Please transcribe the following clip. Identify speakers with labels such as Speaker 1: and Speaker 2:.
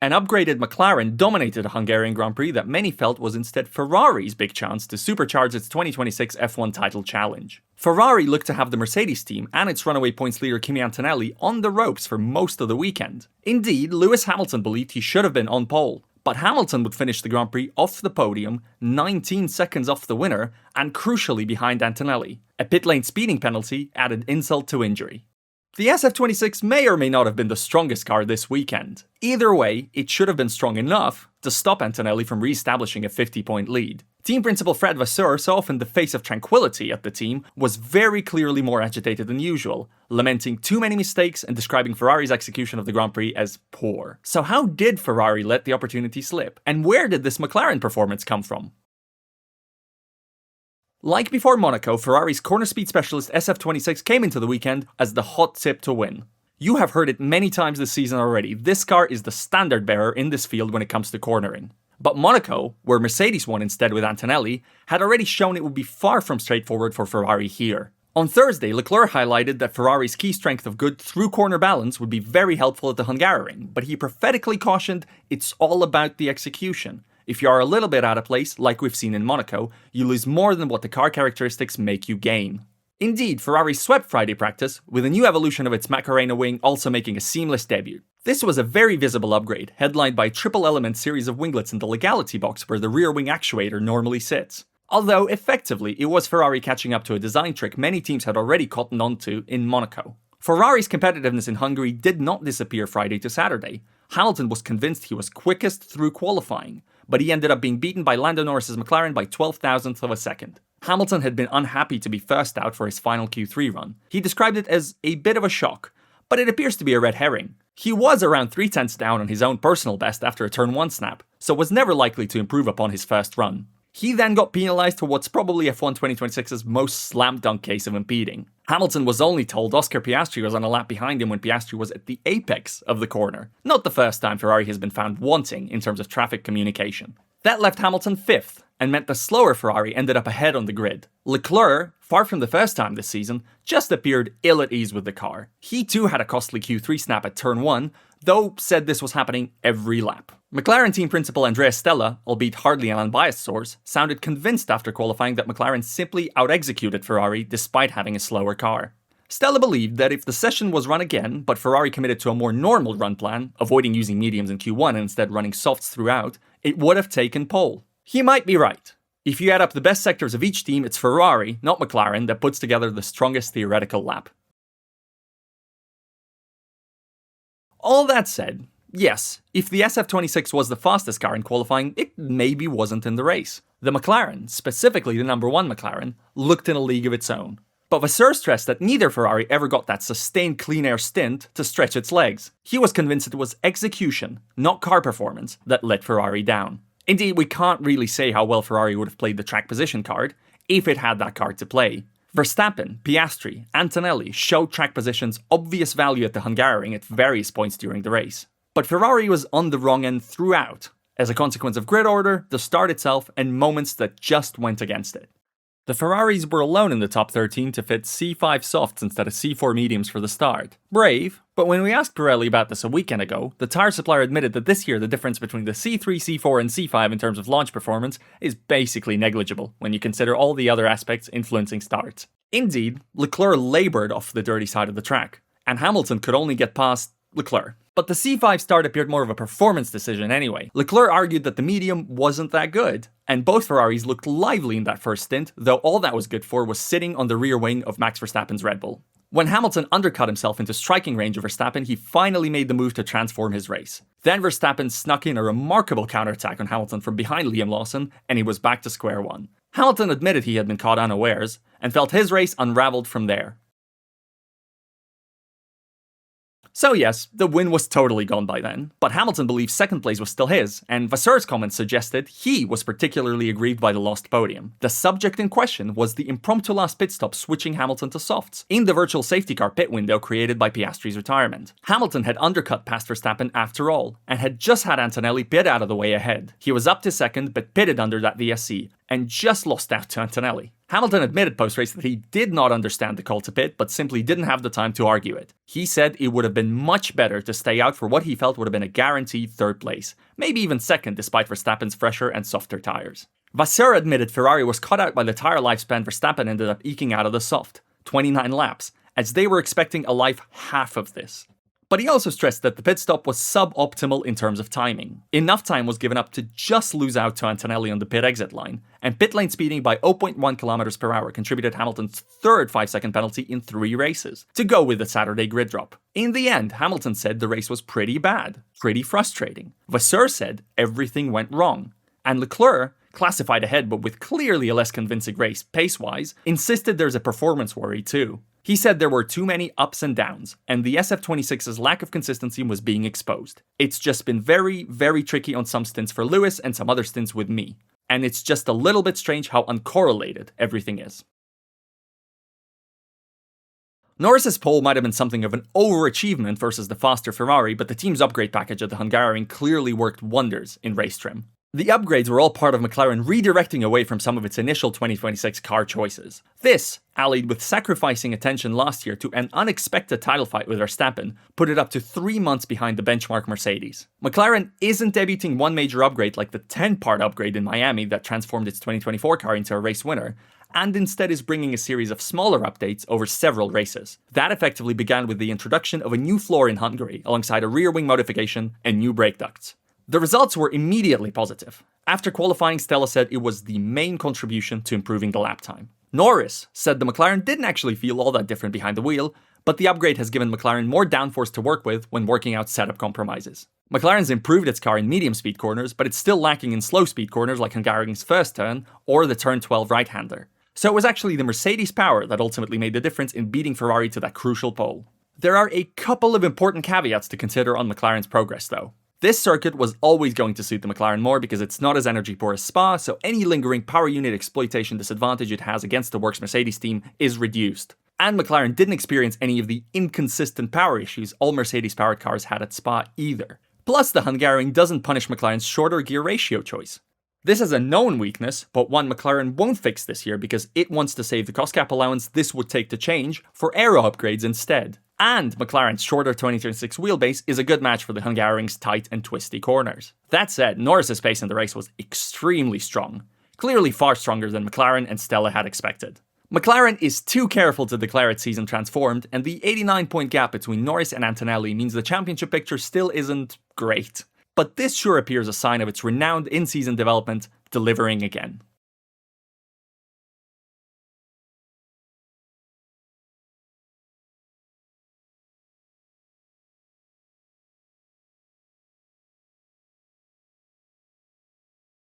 Speaker 1: An upgraded McLaren dominated a Hungarian Grand Prix that many felt was instead Ferrari's big chance to supercharge its 2026 F1 title challenge. Ferrari looked to have the Mercedes team and its runaway points leader Kimi Antonelli on the ropes for most of the weekend. Indeed, Lewis Hamilton believed he should have been on pole, but Hamilton would finish the Grand Prix off the podium, 19 seconds off the winner, and crucially behind Antonelli. A pit lane speeding penalty added insult to injury. The SF26 may or may not have been the strongest car this weekend. Either way, it should have been strong enough to stop Antonelli from re-establishing a 50-point lead. Team principal Fred Vasseur, so often the face of tranquility at the team, was very clearly more agitated than usual, lamenting too many mistakes and describing Ferrari's execution of the Grand Prix as poor. So how did Ferrari let the opportunity slip? And where did this McLaren performance come from? Like before Monaco, Ferrari's corner speed specialist SF26 came into the weekend as the hot tip to win. You have heard it many times this season already, this car is the standard bearer in this field when it comes to cornering. But Monaco, where Mercedes won instead with Antonelli, had already shown it would be far from straightforward for Ferrari here. On Thursday, Leclerc highlighted that Ferrari's key strength of good through-corner balance would be very helpful at the Hungaroring, but he prophetically cautioned it's all about the execution. If you are a little bit out of place, like we've seen in Monaco, you lose more than what the car characteristics make you gain. Indeed, Ferrari swept Friday practice, with a new evolution of its Macarena wing also making a seamless debut. This was a very visible upgrade, headlined by a triple-element series of winglets in the legality box where the rear wing actuator normally sits. Although, effectively, it was Ferrari catching up to a design trick many teams had already cottoned onto in Monaco. Ferrari's competitiveness in Hungary did not disappear Friday to Saturday. Hamilton was convinced he was quickest through qualifying, but he ended up being beaten by Lando Norris's McLaren by 12,000ths of a second. Hamilton had been unhappy to be first out for his final Q3 run. He described it as a bit of a shock, but it appears to be a red herring. He was around 3/10 down on his own personal best after a turn 1 snap, so was never likely to improve upon his first run. He then got penalised for what's probably F1 2026's most slam dunk case of impeding. Hamilton was only told Oscar Piastri was on a lap behind him when Piastri was at the apex of the corner. Not the first time Ferrari has been found wanting in terms of traffic communication. That left Hamilton 5th, and meant the slower Ferrari ended up ahead on the grid. Leclerc, far from the first time this season, just appeared ill at ease with the car. He too had a costly Q3 snap at turn 1, though said this was happening every lap. McLaren team principal Andrea Stella, albeit hardly an unbiased source, sounded convinced after qualifying that McLaren simply out-executed Ferrari despite having a slower car. Stella believed that if the session was run again, but Ferrari committed to a more normal run plan, avoiding using mediums in Q1 and instead running softs throughout, it would have taken pole. He might be right. If you add up the best sectors of each team, it's Ferrari, not McLaren, that puts together the strongest theoretical lap. All that said, yes, if the SF26 was the fastest car in qualifying, it maybe wasn't in the race. The McLaren, specifically the number 1 McLaren, looked in a league of its own. But Vasseur stressed that neither Ferrari ever got that sustained clean air stint to stretch its legs. He was convinced it was execution, not car performance, that let Ferrari down. Indeed, we can't really say how well Ferrari would have played the track position card, if it had that card to play. Verstappen, Piastri, Antonelli showed track position's obvious value at the Hungaroring at various points during the race. But Ferrari was on the wrong end throughout, as a consequence of grid order, the start itself, and moments that just went against it. The Ferraris were alone in the top 13 to fit C5 softs instead of C4 mediums for the start. Brave, but when we asked Pirelli about this a weekend ago, the tyre supplier admitted that this year the difference between the C3, C4 and C5 in terms of launch performance is basically negligible when you consider all the other aspects influencing starts. Indeed, Leclerc laboured off the dirty side of the track, and Hamilton could only get past Leclerc. But the C5 start appeared more of a performance decision anyway. Leclerc argued that the medium wasn't that good, and both Ferraris looked lively in that first stint, though all that was good for was sitting on the rear wing of Max Verstappen's Red Bull. When Hamilton undercut himself into striking range of Verstappen, he finally made the move to transform his race. Then Verstappen snuck in a remarkable counterattack on Hamilton from behind Liam Lawson, and he was back to square one. Hamilton admitted he had been caught unawares, and felt his race unraveled from there. So yes, the win was totally gone by then, but Hamilton believed second place was still his, and Vasseur's comments suggested he was particularly aggrieved by the lost podium. The subject in question was the impromptu last pit stop switching Hamilton to softs, in the virtual safety car pit window created by Piastri's retirement. Hamilton had undercut past Verstappen after all, and had just had Antonelli pit out of the way ahead. He was up to second, but pitted under that VSC, and just lost out to Antonelli. Hamilton admitted post-race that he did not understand the call to pit, but simply didn't have the time to argue it. He said it would have been much better to stay out for what he felt would have been a guaranteed third place, maybe even second despite Verstappen's fresher and softer tyres. Vasseur admitted Ferrari was caught out by the tyre lifespan Verstappen ended up eking out of the soft, 29 laps, as they were expecting a life half of this. But he also stressed that the pit stop was suboptimal in terms of timing. Enough time was given up to just lose out to Antonelli on the pit exit line, and pit lane speeding by 0.1 km per hour contributed Hamilton's third 5-second penalty in 3 races, to go with the Saturday grid drop. In the end, Hamilton said the race was pretty bad, pretty frustrating. Vasseur said everything went wrong. And Leclerc, classified ahead but with clearly a less convincing race pace-wise, insisted there's a performance worry too. He said there were too many ups and downs, and the SF26's lack of consistency was being exposed. It's just been very, very tricky on some stints for Lewis and some other stints with me. And it's just a little bit strange how uncorrelated everything is. Norris's pole might have been something of an overachievement versus the faster Ferrari, but the team's upgrade package at the Hungarian clearly worked wonders in race trim. The upgrades were all part of McLaren redirecting away from some of its initial 2026 car choices. This, allied with sacrificing attention last year to an unexpected title fight with Verstappen, put it up to 3 months behind the benchmark Mercedes. McLaren isn't debuting one major upgrade like the 10-part upgrade in Miami that transformed its 2024 car into a race winner, and instead is bringing a series of smaller updates over several races. That effectively began with the introduction of a new floor in Hungary, alongside a rear wing modification and new brake ducts. The results were immediately positive. After qualifying, Stella said it was the main contribution to improving the lap time. Norris said the McLaren didn't actually feel all that different behind the wheel, but the upgrade has given McLaren more downforce to work with when working out setup compromises. McLaren's improved its car in medium-speed corners, but it's still lacking in slow-speed corners like Hungarian's first turn or the turn 12 right-hander. So it was actually the Mercedes power that ultimately made the difference in beating Ferrari to that crucial pole. There are a couple of important caveats to consider on McLaren's progress though. This circuit was always going to suit the McLaren more because it's not as energy poor as Spa, so any lingering power unit exploitation disadvantage it has against the works Mercedes team is reduced. And McLaren didn't experience any of the inconsistent power issues all Mercedes-powered cars had at Spa either. Plus, the Hungarian doesn't punish McLaren's shorter gear ratio choice. This is a known weakness, but one McLaren won't fix this year because it wants to save the cost cap allowance this would take to change for aero upgrades instead. And McLaren's shorter 2026 wheelbase is a good match for the Hungarian's tight and twisty corners. That said, Norris's pace in the race was extremely strong, clearly far stronger than McLaren and Stella had expected. McLaren is too careful to declare its season transformed, and the 89-point gap between Norris and Antonelli means the championship picture still isn't great. But this sure appears a sign of its renowned in-season development delivering again.